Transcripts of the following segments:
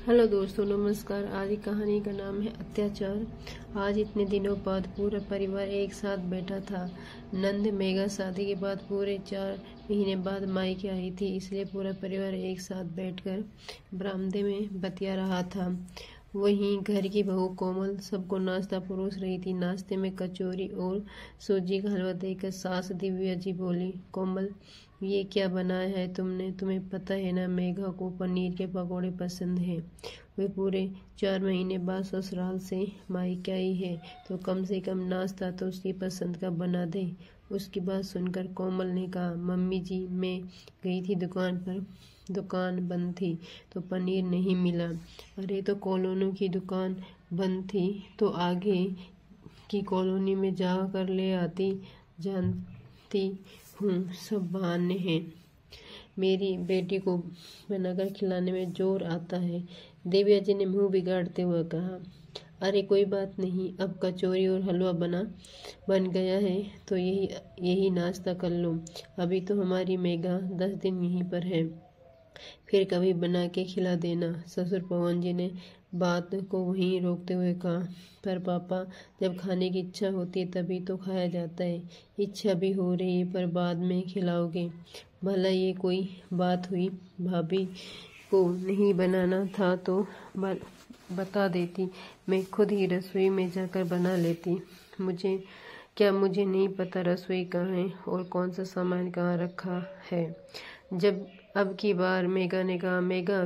Hello दोस्तों, नमस्कार। आज की कहानी का नाम है अत्याचार। आज इतने दिनों बाद पूरा परिवार एक साथ बैठा था। नंद मेघा शादी के बाद पूरे 4 महीने बाद मायके आई थी, इसलिए पूरा परिवार एक साथ बैठकर बरामदे में बतिया रहा था। वहीं घर की बहू कोमल सबको नाश्ता परोस रही थी। नाश्ते में कचौरी और सूजी का हलवा देखकर सास दिव्या जी बोली, कोमल, ये क्या बनाया है तुमने? तुम्हें पता है ना, मेघा को पनीर के पकौड़े पसंद है। वे पूरे 4 महीने बाद ससुराल से मायके आई है, तो कम से कम नाश्ता तो उसकी पसंद का बना दे। उसकी बात सुनकर कोमल ने कहा, मम्मी जी, मैं गई थी दुकान पर, दुकान बंद थी तो पनीर नहीं मिला। अरे, तो कॉलोनी की दुकान बंद थी तो आगे की कॉलोनी में जा कर ले आती। जानती हूँ सब बहाने हैं, मेरी बेटी को बनाकर खिलाने में जोर आता है। दिव्या जी ने मुंह बिगाड़ते हुए कहा, अरे कोई बात नहीं, अब कचौरी और हलवा बन गया है तो यही नाश्ता कर लो। अभी तो हमारी मेघा 10 दिन यहीं पर है, फिर कभी बना के खिला देना। ससुर पवन जी ने बात को वहीं रोकते हुए कहा, पर पापा, जब खाने की इच्छा होती है तभी तो खाया जाता है। इच्छा भी हो रही है पर बाद में खिलाओगे? भला ये कोई बात हुई? भाभी को नहीं बनाना था तो बता देती, मैं खुद ही रसोई में जाकर बना लेती। मुझे नहीं पता रसोई कहाँ है और कौन सा सामान कहाँ रखा है। जब अब की बार मेघा ने कहा, मेघा,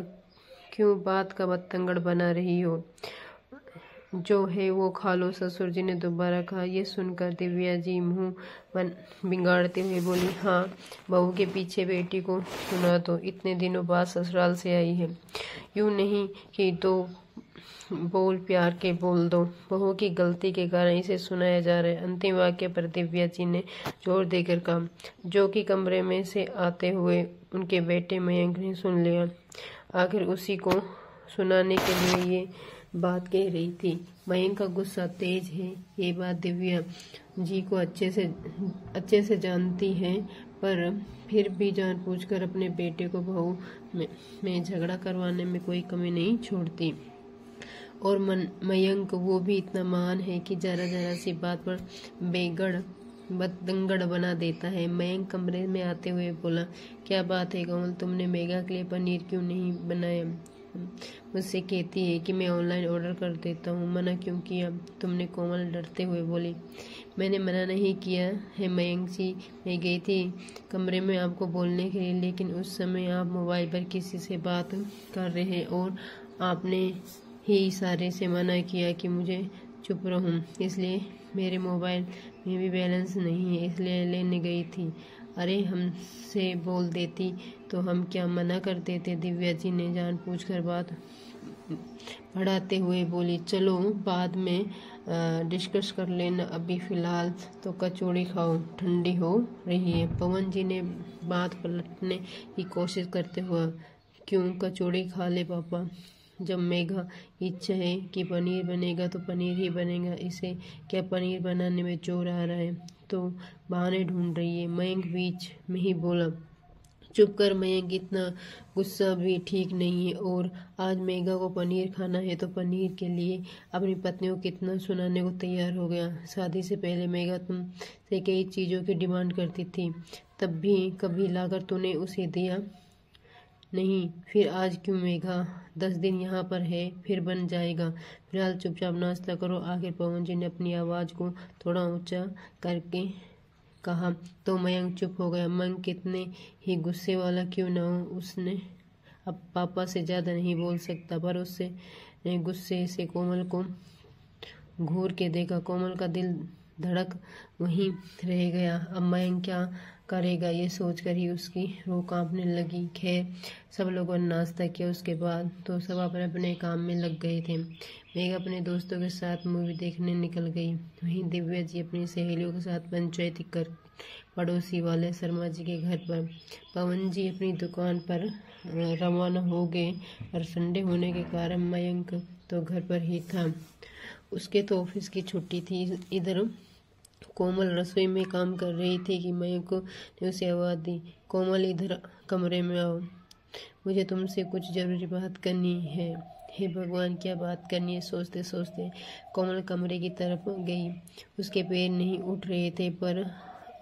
क्यों बात का बतंगड़ बना रही हो? जो है वो खा लो, ससुर जी ने दोबारा कहा। ये सुनकर दिव्या जी मुंह बिगाड़ते हुए बोली, हाँ, बहू के पीछे बेटी को सुना दो, इतने दिनों बाद ससुराल से आई है। यूं नहीं कि दो बोल प्यार के बोल दो, बहू की गलती के कारण इसे सुनाया जा रहा है। अंतिम वाक्य पर दिव्या जी ने जोर देकर कहा, जो कि कमरे में से आते हुए उनके बेटे मयंक ने सुन लिया। आखिर उसी को सुनाने के लिए ये बात कह रही थी। मयंक का गुस्सा तेज है, ये बात दिव्या जी को अच्छे से जानती है, पर फिर भी जानबूझकर अपने बेटे को बहू में झगड़ा करवाने में कोई कमी नहीं छोड़ती। और मयंक वो भी इतना महान है कि जरा सी बात पर बतंगड़ बना देता है। मयंक कमरे में आते हुए बोला, क्या बात है कोमल, तुमने मेघा के लिए पनीर क्यों नहीं बनाया? मुझसे कहती है कि मैं ऑनलाइन ऑर्डर कर देता हूँ, मना क्यों किया तुमने? कोमल डरते हुए बोली, मैंने मना नहीं किया है मयंक जी, मैं गई थी कमरे में आपको बोलने के लिए, लेकिन उस समय आप मोबाइल पर किसी से बात कर रहे हैं और आपने ही इशारे से मना किया कि मुझे चुप रहूं, इसलिए मेरे मोबाइल में भी बैलेंस नहीं है, इसलिए लेने गई थी। अरे, हमसे बोल देती तो हम क्या मना कर देते? दिव्या जी ने जानबूझकर बात बढ़ाते हुए बोली, चलो बाद में डिस्कस कर लेना, अभी फिलहाल तो कचौड़ी खाओ, ठंडी हो रही है। पवन जी ने बात पलटने की कोशिश करते हुए, क्यों कचौड़ी खा ले पापा, जब मेघा इच्छा है कि पनीर बनेगा तो पनीर ही बनेगा, इसे क्या पनीर बनाने में जोर आ रहा है तो बहाने ढूंढ रही है। मयंक बीच में ही बोला, चुप कर मयंक, इतना गुस्सा भी ठीक नहीं है, और आज मेघा को पनीर खाना है तो पनीर के लिए अपनी पत्नी को कितना सुनाने को तैयार हो गया। शादी से पहले मेघा तुमसे कई चीज़ों की डिमांड करती थी, तब भी कभी लाकर तूने उसे दिया नहीं, फिर आज क्यों? मेघा 10 दिन यहाँ पर है, फिर बन जाएगा, फिलहाल चुपचाप नाश्ता करो। आखिर पवन जी ने अपनी आवाज़ को थोड़ा ऊंचा करके कहा, तो मयंक चुप हो गया। मयंक कितने ही गुस्से वाला क्यों न हो, उसने अब पापा से ज़्यादा नहीं बोल सकता, पर उससे गुस्से से कोमल को घूर के देखा। कोमल का दिल धड़क वहीं रह गया। अब मयंक क्या करेगा, ये सोचकर ही उसकी रूह कांपने लगी। खैर, सब लोगों ने नाश्ता किया, उसके बाद तो सब अपने अपने काम में लग गए थे। मेघा अपने दोस्तों के साथ मूवी देखने निकल गई, वहीं दिव्या जी अपनी सहेलियों के साथ पंचायती कर पड़ोसी वाले शर्मा जी के घर पर। पवन जी अपनी दुकान पर रवाना हो गए, और संडे होने के कारण मयंक तो घर पर ही था, उसके तो ऑफिस की छुट्टी थी। इधर कोमल रसोई में काम कर रही थी कि मयंक ने उसे आवाज़ दी, कोमल, इधर कमरे में आओ। मुझे तुमसे कुछ जरूरी बात करनी है। हे भगवान, क्या बात करनी है? सोचते सोचते कोमल कमरे की तरफ गई। उसके पैर नहीं उठ रहे थे, पर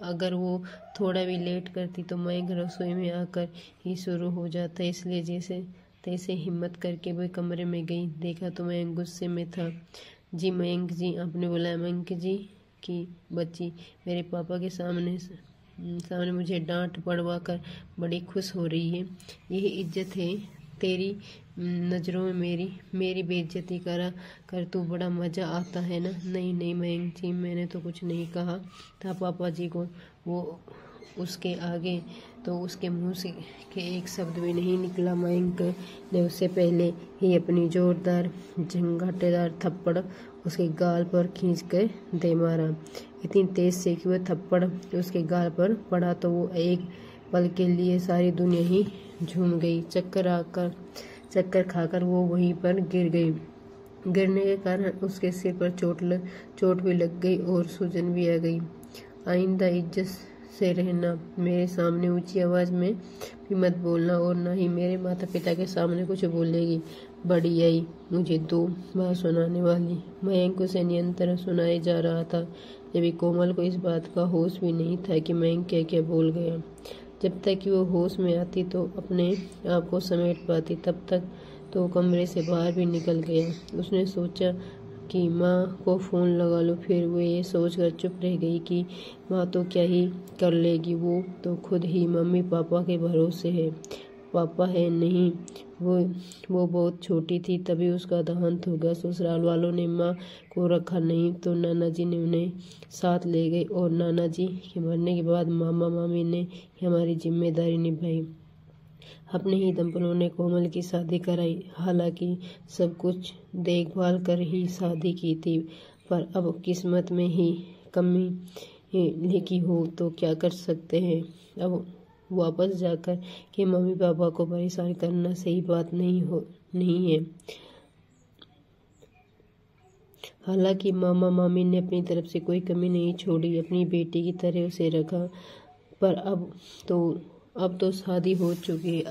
अगर वो थोड़ा भी लेट करती तो मयंक रसोई में आकर ही शुरू हो जाता। इसलिए जैसे तैसे हिम्मत करके वो कमरे में गई। देखा तो मयंक गुस्से में था। जी मयंक जी, आपने बुलाया? मयंक जी की बच्ची मेरे पापा के सामने मुझे डांट पड़वा कर बड़ी खुश हो रही है। यही इज्जत है तेरी नज़रों में? मेरी बेइज्जती करा कर तू बड़ा मज़ा आता है ना? नहीं नहीं मयंक जी, मैंने तो कुछ नहीं कहा था पापा जी को। वो उसके आगे तो उसके मुंह से के एक शब्द भी नहीं निकला। मयंक ने उससे पहले ही अपनी जोरदार झंझाटेदार थप्पड़ उसके गाल पर खींच कर दे मारा। इतनी तेज से कि वह थप्पड़ उसके गाल पर पड़ा तो वो एक पल के लिए सारी दुनिया ही झूम गई। चक्कर खाकर वो वहीं पर गिर गई। गिरने के कारण उसके सिर पर चोट भी लग गई और सूजन भी आ गई। आइंदा इज्जत से रहना, मेरे सामने ऊंची आवाज़ में भी मत बोलना, और ना ही मेरे माता पिता के सामने कुछ बोलेगी। बड़ी आई मुझे दो बात सुनाने वाली। मयंक उसे निरंतर सुनाए जा रहा था, जबकि कोमल को इस बात का होश भी नहीं था कि मयंक क्या क्या बोल गया। जब तक कि वो होश में आती तो अपने आप को समेट पाती, तब तक तो कमरे से बाहर भी निकल गया। उसने सोचा कि माँ को फ़ोन लगा लो, फिर वो ये सोचकर चुप रह गई कि माँ तो क्या ही कर लेगी, वो तो खुद ही मम्मी पापा के भरोसे है। पापा है नहीं, वो बहुत छोटी थी तभी उसका देहांत हो गया। ससुराल वालों ने माँ को रखा नहीं तो नाना जी ने उन्हें साथ ले गए, और नाना जी के मरने के बाद मामा मामी ने हमारी जिम्मेदारी निभाई। अपने ही दंपलों ने कोमल की शादी कराई। हालांकि सब कुछ देखभाल कर ही शादी की थी, पर अब किस्मत में ही कमी लिखी हो तो क्या कर सकते हैं। अब वापस जाकर कि मम्मी पापा को परेशान करना सही बात नहीं है। हालांकि मामा मामी ने अपनी तरफ से कोई कमी नहीं छोड़ी, अपनी बेटी की तरह उसे रखा, पर अब तो शादी हो चुकी है।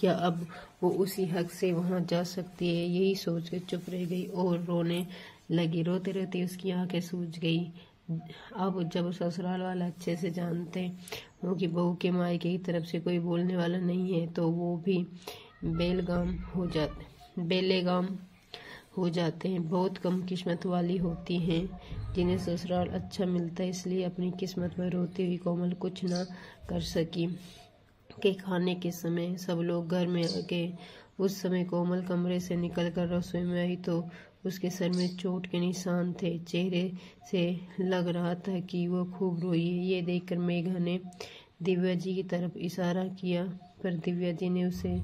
अब वो उसी हक से वहां जा सकती है? यही सोच कर चुप रह गई और रोने लगी। रोते रोते उसकी आंखें सूज गई। अब जब ससुराल वाला अच्छे से जानते हो कि बहू के मायके की तरफ से कोई बोलने वाला नहीं है, तो वो भी बेलगाम हो जाते हैं। बहुत कम किस्मत वाली होती हैं जिन्हें ससुराल अच्छा मिलता है। इसलिए अपनी किस्मत पर रोती हुई कोमल कुछ ना कर सकी। के खाने के समय सब लोग घर में आ गए। उस समय कोमल कमरे से निकलकर रसोई में आई तो उसके सर में चोट के निशान थे। चेहरे से लग रहा था कि वो खूब रोई है। ये देखकर मेघा ने दिव्या जी की तरफ इशारा किया, पर दिव्या जी ने उसे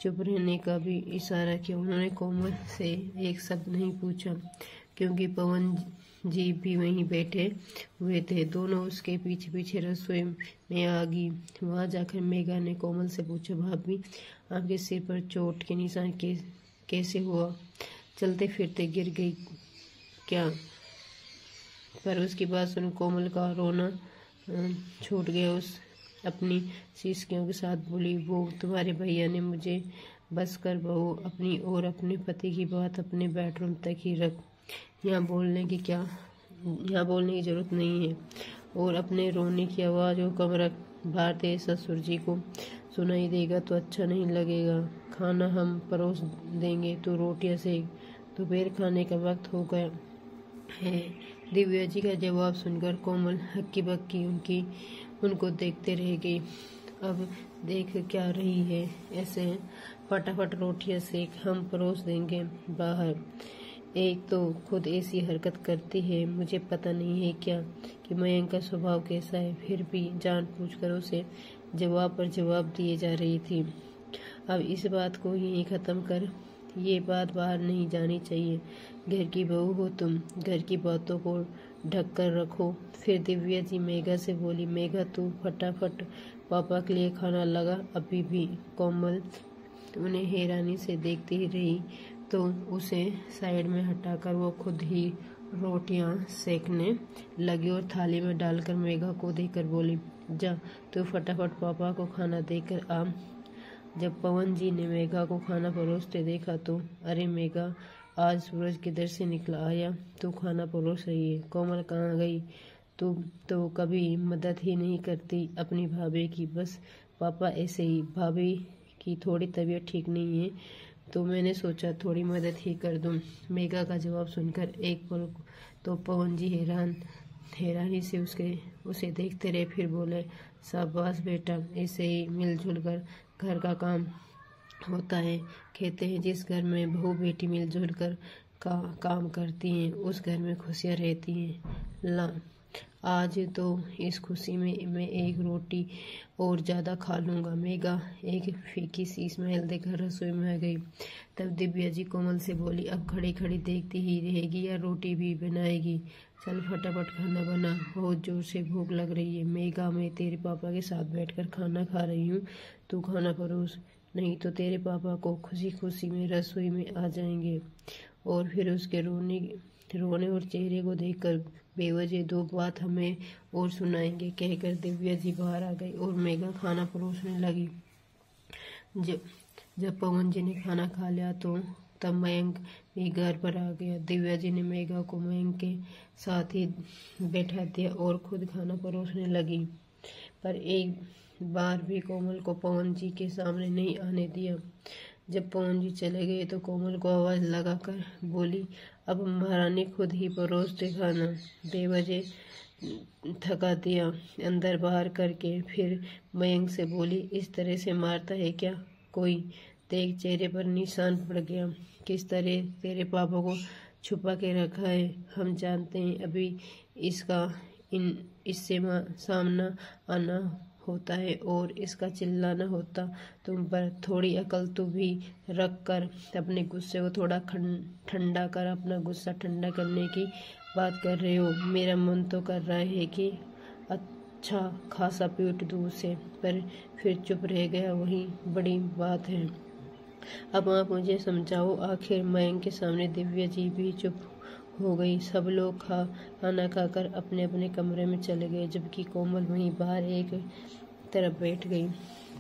चुप रहने का भी इशारा किया। उन्होंने कोमल से एक शब्द नहीं पूछा, क्योंकि पवन जी भी वहीं बैठे हुए थे। दोनों उसके पीछे पीछे रसोई में आ गई। वहां जाकर मेघा ने कोमल से पूछा, भाभी आपके सिर पर चोट के निशान कैसे हुआ? चलते फिरते गिर गई क्या? पर उसकी बात सुन कोमल का रोना छूट गया। उस अपनी सिसकियों के साथ बोली, वो तुम्हारे भैया ने मुझे बस कर बहू, अपनी और अपने पति की बात अपने बेडरूम तक ही रख। यहाँ बोलने की जरूरत नहीं है। और अपने रोने की आवाज़ वो कमरा बाहर तेरे ससुर जी को सुनाई देगा तो अच्छा नहीं लगेगा। खाना हम परोस देंगे, तो रोटियां सेक। दोपहर खाने का वक्त हो गया है। दिव्या जी का जवाब सुनकर कोमल हक्की बक्की उनको देखते रह गई। अब देख क्या रही है ऐसे? फटाफट रोटियां सेक, हम परोस देंगे बाहर। एक तो खुद ऐसी हरकत करती है, मुझे पता नहीं है क्या कि मयंक का स्वभाव कैसा है, फिर भी जानबूझकर उसे जवाब पर जवाब दिए जा रही थी। अब इस बात को यहीं ख़त्म कर, ये बात बाहर नहीं जानी चाहिए। घर की बहू हो तुम, घर की बातों को ढक कर रखो। फिर दिव्या जी मेघा से बोली, मेघा तू फटाफट पापा के लिए खाना लगा। अभी भी कोमल उन्हें हैरानी से देखती ही रही, तो उसे साइड में हटाकर वो खुद ही रोटियां सेकने लगी और थाली में डालकर मेघा को देकर बोली, जा तू फटाफट पापा को खाना देकर आ। जब पवन जी ने मेघा को खाना परोसते देखा तो, अरे मेघा, आज सूरज किधर से निकला आया, तू खाना परोस रही है। कोमल कहाँ गई? तू तो कभी मदद ही नहीं करती अपनी भाभी की। बस पापा ऐसे ही, भाभी की थोड़ी तबीयत ठीक नहीं है तो मैंने सोचा थोड़ी मदद ही कर दूं। मेघा का जवाब सुनकर एक पल तो पवन जी हैरानी से उसे देखते रहे, फिर बोले, शाबाश बेटा, ऐसे ही मिलजुल कर घर का काम होता है। कहते हैं जिस घर में बहू बेटी मिलजुल कर काम करती हैं उस घर में खुशियाँ रहती हैं। ला, आज तो इस खुशी में मैं एक रोटी और ज़्यादा खा लूँगा। मेघा एक फीकी सी स्माइल देकर रसोई में आ गई। तब दिव्या जी कोमल से बोली, अब खड़ी खड़ी देखती ही रहेगी या रोटी भी बनाएगी? चल फटाफट खाना बना, बहुत जोर से भूख लग रही है। मेघा, मैं तेरे पापा के साथ बैठकर खाना खा रही हूँ, तू खाना परोस, नहीं तो तेरे पापा को खुशी खुशी में रसोई में आ जाएंगे और फिर उसके रोने और चेहरे को देखकर बेवजह दो बात हमें और सुनाएंगे। कहकर दिव्या जी बाहर आ गई और मेघा खाना परोसने लगी। जब पवन जी ने खाना खा लिया तो तब मयंक भी घर पर आ गया। दिव्या जी ने मेघा को मयंक के साथ ही बैठा दिया और खुद खाना परोसने लगी, पर एक बार भी कोमल को पवन जी के सामने नहीं आने दिया। जब पवन जी चले गए तो कोमल को आवाज़ लगाकर बोली, अब महारानी खुद ही परोसते खाना, बेवजह थका दिया अंदर बाहर करके। फिर मयंक से बोली, इस तरह से मारता है क्या कोई? देख, चेहरे पर निशान पड़ गया। किस तरह तेरे पापा को छुपा के रखा है, हम जानते हैं। अभी इससे सामना आना होता है और इसका चिल्लाना होता तुम पर। थोड़ी अकल तो भी रख कर अपने गुस्से को थोड़ा ठंडा कर, अपना गुस्सा ठंडा करने की बात कर रहे हो। मेरा मन तो कर रहा है कि अच्छा खासा पीट दूँ उसे, पर फिर चुप रह गया, वही बड़ी बात है। अब आप मुझे समझाओ आखिर। मयंक के सामने दिव्या जी भी चुप हो गई। सब लोग खाना खाकर अपने अपने कमरे में चले गए, जबकि कोमल वहीं बाहर एक तरफ बैठ गई।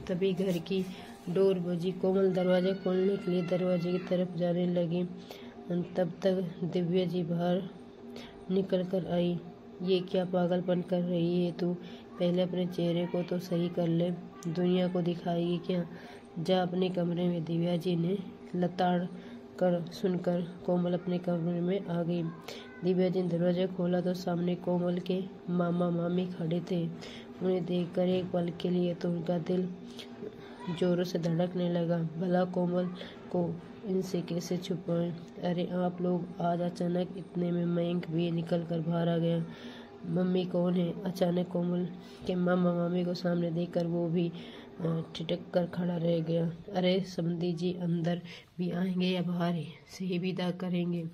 तभी घर की डोर बजी। कोमल दरवाज़ा खोलने के लिए दरवाजे की तरफ जाने लगी, तब तक दिव्या जी बाहर निकल कर आई। ये क्या पागलपन कर रही है तू? पहले अपने चेहरे को तो सही कर ले, दुनिया को दिखाएगी क्या? जा अपने कमरे में। दिव्या जी ने लताड़ कर सुनकर कोमल अपने कमरे में आ गई। दिव्या जी ने दरवाज़ा खोला तो सामने कोमल के मामा मामी खड़े थे। उन्हें देखकर एक पल के लिए तो उनका दिल जोरों से धड़कने लगा। भला कोमल को इनसे कैसे छुपाएं? अरे आप लोग, आज अचानक इतने में मयंक भी निकल कर बाहर आ गया। मम्मी कौन है? अचानक कोमल के मामा मामी को सामने देखकर वो भी ठिठक कर खड़ा रह गया। अरे समधी जी अंदर भी आएंगे या बाहर से ही विदा करेंगे?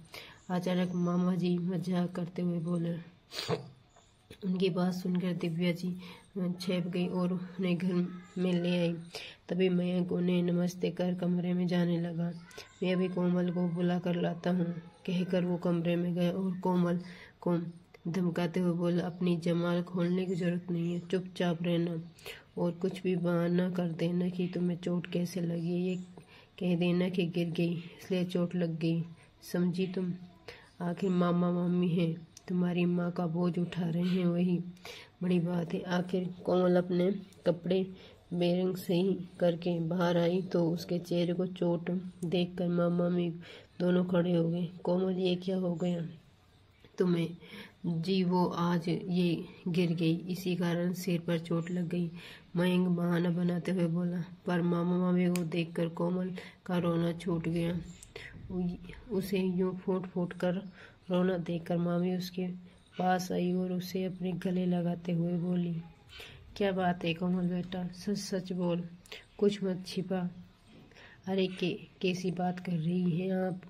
अचानक मामा जी मजाक करते हुए बोले। उनकी बात सुनकर दिव्या जी छेप गई और उन्हें घर में ले आई। तभी मयंक उन्हें नमस्ते कर कमरे में जाने लगा। मैं अभी कोमल को बुला कर लाता हूँ, कहकर वो कमरे में गया और कोमल को धमकाते हुए बोला, अपनी जमाल खोलने की जरूरत नहीं है, चुपचाप रहना और कुछ भी बहाना कर देना कि तुम्हें चोट कैसे लगी। ये कह देना कि गिर गई इसलिए चोट लग गई, समझी तुम? आखिर मामा मामी हैं, तुम्हारी माँ का बोझ उठा रहे हैं, वही बड़ी बात है। आखिर कोमल अपने कपड़े बेरंग सही करके बाहर आई तो उसके चेहरे को चोट देखकर मामा मामी दोनों खड़े हो गए। कोमल, ये क्या हो गया तुम्हें? जी वो आज ये गिर गई, इसी कारण सिर पर चोट लग गई, मयंक बहाना बनाते हुए बोला। पर मामा मामी को देखकर कोमल का रोना छूट गया। उसे यूं फूट फूट कर रोना देखकर मामी उसके पास आई और उसे अपने गले लगाते हुए बोली, क्या बात है कोमल बेटा, सच सच बोल, कुछ मत छिपा। अरे कैसी बात कर रही हैं आप?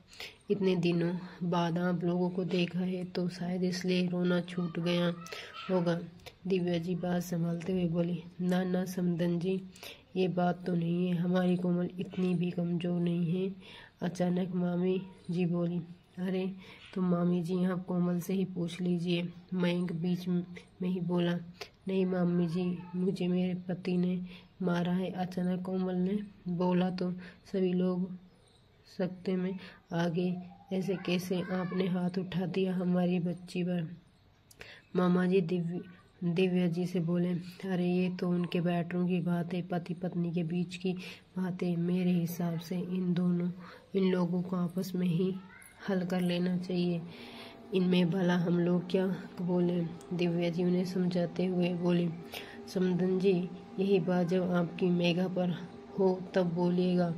इतने दिनों बाद आप लोगों को देखा है तो शायद इसलिए रोना छूट गया होगा। दिव्या जी बात संभालते हुए बोली, ना ना समदन जी, ये बात तो नहीं है, हमारी कोमल इतनी भी कमज़ोर नहीं है। अचानक मामी जी बोली। अरे तो मामी जी आप कोमल से ही पूछ लीजिए। मयंक बीच में ही बोला, नहीं मामी जी, मुझे मेरे पति ने मारा है, अचानक कोमल ने बोला तो सभी लोग सकते में आ गए। ऐसे कैसे आपने हाथ उठा दिया हमारी बच्ची पर? मामा जी दिव्या जी से बोले, अरे ये तो उनके बेडरूम की बात है, पति पत्नी के बीच की बात है। मेरे हिसाब से इन लोगों को आपस में ही हल कर लेना चाहिए। इनमें भला हम लोग क्या बोले? दिव्या जी उन्हें समझाते हुए बोले, समदन जी यही बात जब आपकी मेघा पर हो तब बोलिएगा।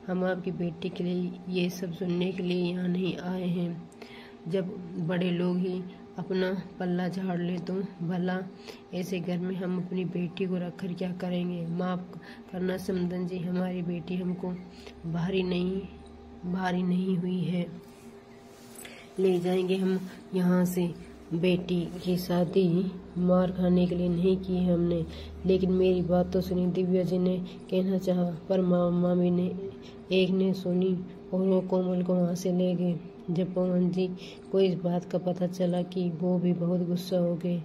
हम आपकी बेटी के लिए ये सब सुनने के लिए यहाँ नहीं आए हैं। जब बड़े लोग ही अपना पल्ला झाड़ ले तो भला ऐसे घर में हम अपनी बेटी को रखकर क्या करेंगे? माफ़ करना समदन जी, हमारी बेटी हमको भारी नहीं हुई है। ले जाएंगे हम यहाँ से। बेटी की शादी मार खाने के लिए नहीं की है हमने। लेकिन मेरी बात तो सुनी, दिव्या जी ने कहना चाहा, पर मामी ने एक ने सुनी और वो कोमल को वहाँ से ले गए। जब पवन जी को इस बात का पता चला कि वो भी बहुत गुस्सा हो गए।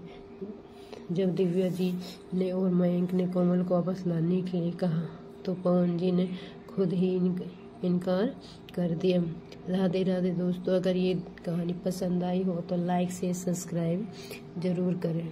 जब दिव्या जी ने और मयंक ने कोमल को वापस लाने के लिए कहा तो पवन जी ने खुद ही इनकार कर दिया। राधे राधे दोस्तों, अगर ये कहानी पसंद आई हो तो लाइक से सब्सक्राइब जरूर करें।